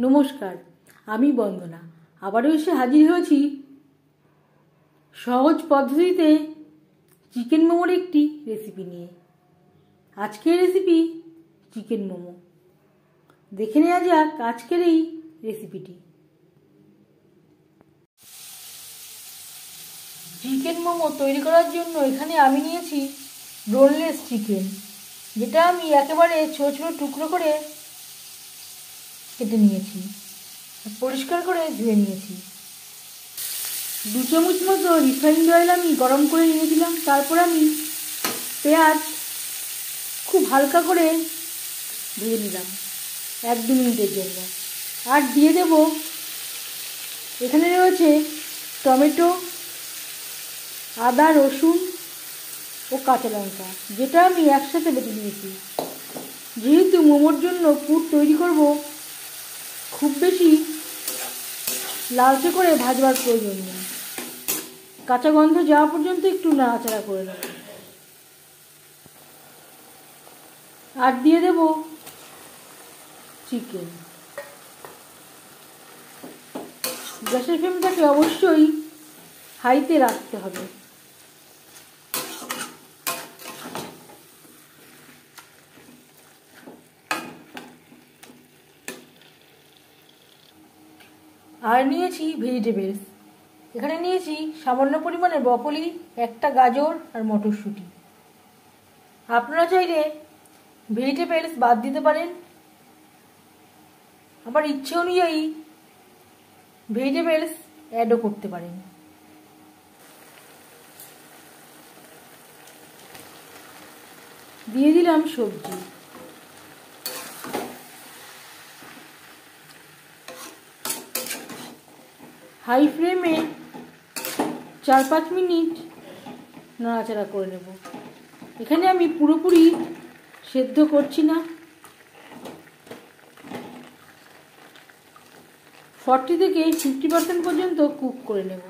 নমস্কার, আমি বন্দনা আবারও এসে হাজির হয়েছি সহজ পদ্ধতিতে চিকেন মোমোর একটি রেসিপি নিয়ে। আজকের রেসিপি চিকেন মোমো। দেখে নেওয়া যাক আজকের এই রেসিপিটি। চিকেন মোমো তৈরি করার জন্য এখানে আমি নিয়েছি বোনলেস চিকেন, যেটা আমি একেবারে ছোট ছোট টুকরো করে কেটে নিয়েছি, পরিষ্কার করে ধুয়ে নিয়েছি। 2 চামচ মতো রিফাইন্ড অয়েল আমি গরম করে নিয়েছিলাম। তারপর আমি পেঁয়াজ খুব হালকা করে ভেজে নিলাম 1-2 মিনিটের জন্য। আর দিয়ে দেব, এখানে রয়েছে টমেটো, আদা, রসুন ও কাঁচা লঙ্কা, যেটা আমি একসাথে বেটে নিয়েছি। যেহেতু মোমোর জন্য পুর তৈরি করব, খুব বেশি লালচে করে ভাজবার প্রয়োজন নেই। কাঁচা গন্ধ যাওয়া পর্যন্ত একটু নাড়াচাড়া করে নেব। আর দিয়ে দেব চিকেন। গ্যাসের ফ্লেমটাকে অবশ্যই হাইতে রাখতে হবে। আর নিয়েছি ভেজিটেবলস। এখানে নিয়েছি সামান্য পরিমাণে ব্রকলি, একটা গাজর আর মটরশুঁটি। আপনারা চাইলে ভেজিটেবলস বাদ দিতে পারেন, আবার ইচ্ছে অনুযায়ী ভেজিটেবলস অ্যাডও করতে পারেন। দিয়ে দিলাম সবজি। হাই ফ্লেমে 4-5 মিনিট নাড়াচাড়া করে নেব। এখানে আমি পুরোপুরি সেদ্ধ করছি না, 40 থেকে 50% পর্যন্ত কুক করে নেব।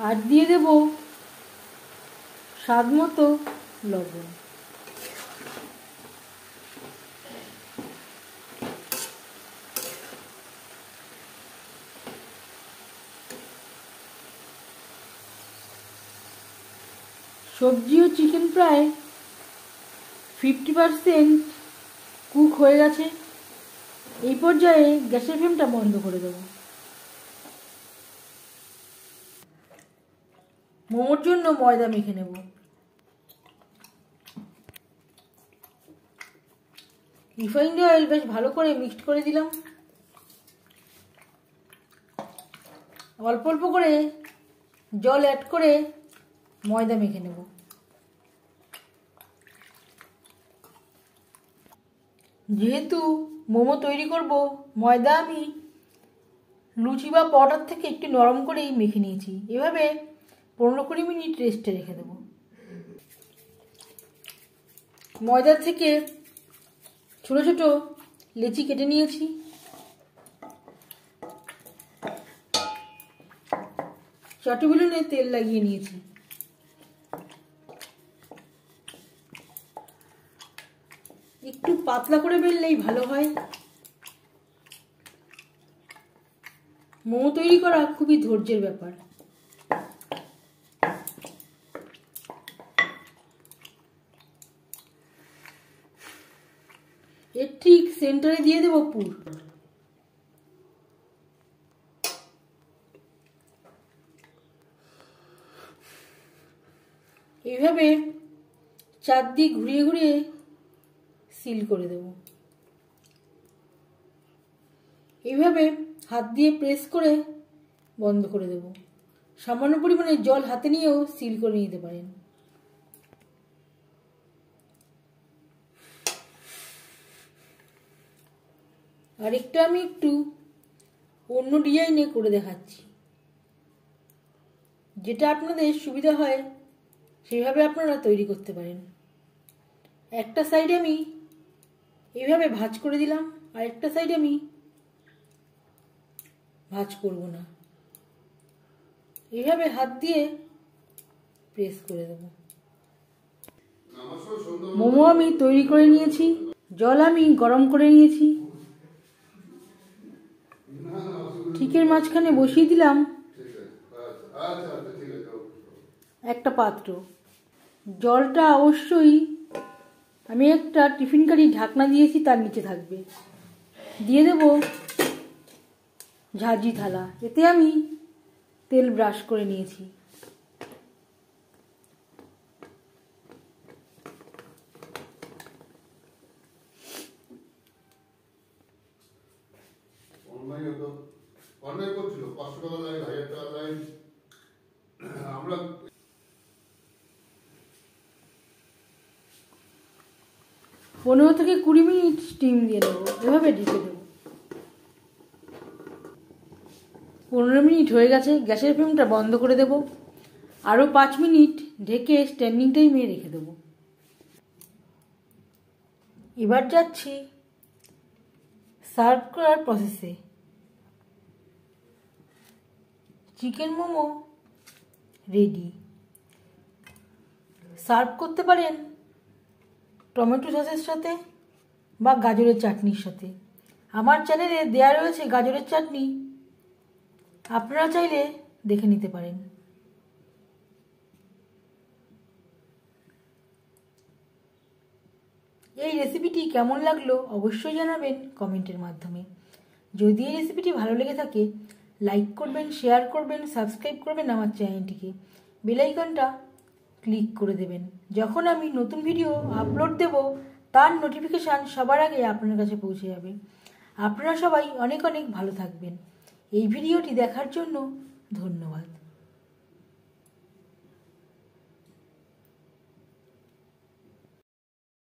আর দিয়ে দেব স্বাদ মতো লবণ। সবজি ও চিকেন প্রায় 50% কুক হয়ে গেছে। এই পর্যায়ে গ্যাসের ফ্লেমটা বন্ধ করে দেব। মোমোর জন্য ময়দা মেখে নেব। রিফাইন্ড অয়েল বেশ ভালো করে মিক্সড করে দিলাম। অল্প অল্প করে জল অ্যাড করে ময়দা মেখে নেব। যেহেতু মোমো তৈরি করব, ময়দা আমি লুচি বা পরোটার থেকে একটু নরম করেই মেখে নিয়েছি। এভাবে 15-20 মিনিট রেস্টে রেখে দেব। ময়দার থেকে ছোট ছোট লেচি কেটে নিয়েছি। চটি বেলুনে তেল লাগিয়ে নিয়েছি। একটু পাতলা করে বেললেই ভালো হয়। মোমো তৈরি করা খুবই ধৈর্যের ব্যাপার। এর ঠিক সেন্টারে দিয়ে দেব পুর। এইভাবে চারদিক ঘুরিয়ে ঘুরিয়ে সিল করে দেব। এইভাবে হাত দিয়ে প্রেস করে বন্ধ করে দেব। সামান্য পরিমাণে জল হাতে নিয়েও সিল করে নিতে পারেন। আরেকটা আমি একটু অন্য ডিজাইনে করে দেখাচ্ছি। যেটা আপনাদের সুবিধা হয় সেভাবে আপনারা তৈরি করতে পারেন। একটা সাইডে আমি এইভাবে ভাঁজ করে দিলাম, আর একটা সাইডে আমি ভাঁজ করব না। এইভাবে হাত দিয়ে প্রেস করে দেব। মোমো আমি তৈরি করে নিয়েছি, জল আমি গরম করে নিয়েছি। চিকের মাঝখানে বসিয়ে দিলাম একটা পাত্র। জলটা অবশ্যই আমি একটা টিফিন কারি ঢাকনা দিয়েছি, তার নিচে থাকবে। দিয়ে দেব ঝাঁঝি থালা, এতে আমি তেল ব্রাশ করে নিয়েছি। অন্যায় করছিল, 500 টাকা লাইন, 1000 টাকা লাইন। আমরা 15 থেকে 20 মিনিট স্টিম দিয়ে দেবো, এভাবে ঢেকে দেবো। 15 মিনিট হয়ে গেছে, গ্যাসের ফ্লেমটা বন্ধ করে দেব। আরও 5 মিনিট ঢেকে স্ট্যান্ডিং টাইমে রেখে দেব। এবার যাচ্ছি সার্ভ করার প্রসেসে। Chicken momo ready. সার্ভ করতে পারেন টমেটো সসের সাথে বা গাজরের চাটনির সাথে। আমার চ্যানেলে দেয়া রয়েছে গাজরের চাটনি, আপনারা চাইলে দেখে নিতে পারেন। এই রেসিপিটি কেমন লাগলো অবশ্যই জানাবেন কমেন্টের মাধ্যমে। যদি এই রেসিপিটি ভালো লেগে থাকে লাইক করবেন, শেয়ার করবেন, সাবস্ক্রাইব করবেন আমার চ্যানেলটিকে, বেল আইকনটা ক্লিক করে দেবেন। যখন আমি নতুন ভিডিও আপলোড দেব তার নোটিফিকেশান সবার আগে আপনার কাছে পৌঁছে যাবে। আপনারা সবাই অনেক অনেক ভালো থাকবেন। এই ভিডিওটি দেখার জন্য ধন্যবাদ।